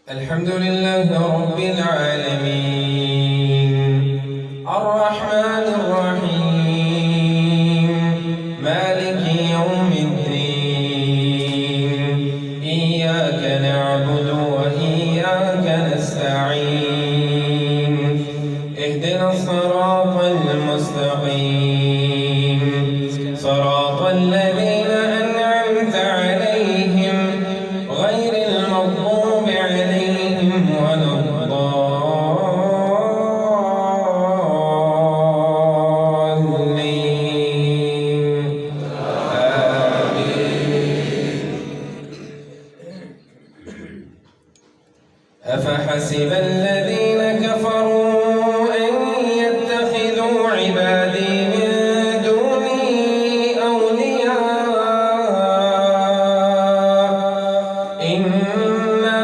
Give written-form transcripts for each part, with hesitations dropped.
الحمد لله رب العالمين الرحمن الرحيم مالك يوم الدين إياك نعبد وإياك نستعين اهدنا الصراط المستقيم صراط الذين أنعمت عليهم غير المغضوب عليهم ولا الضالين آمين. أفحسب الذين كفروا أن يتخذوا عبادي من دوني أولياء إنا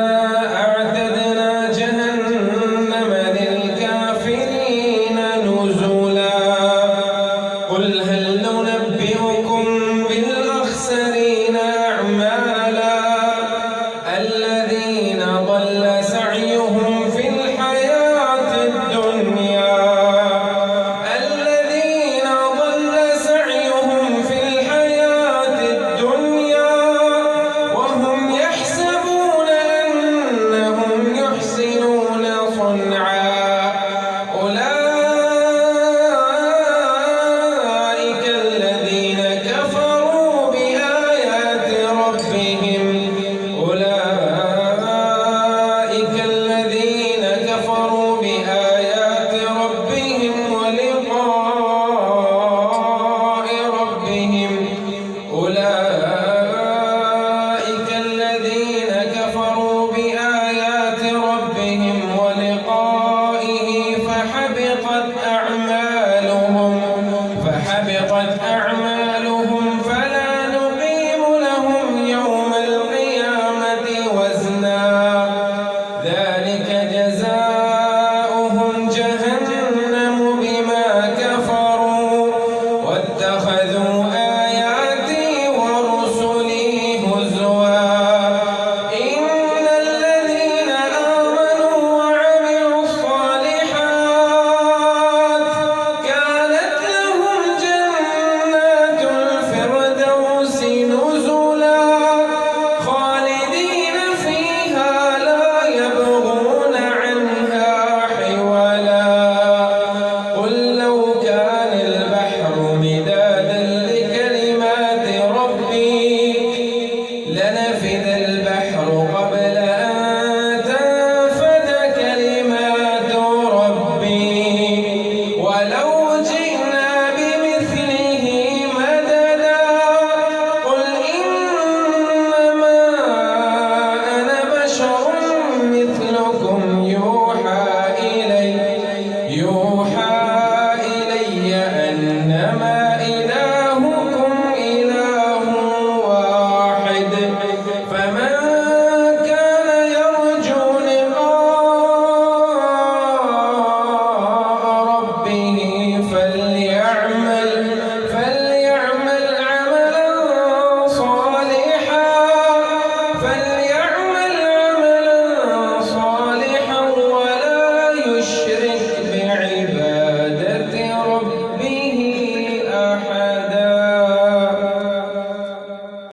أعتدنا جهنم للكافرين نزلا قل هل ننبئكم بالأخسرين أعمالا الذين ضل سعيهم في الحياة الدنيا وهم يحسبون أنهم يحسنون صنعا أولئك الذين كفروا بآيات ربهم ولقاء ربهم أولئك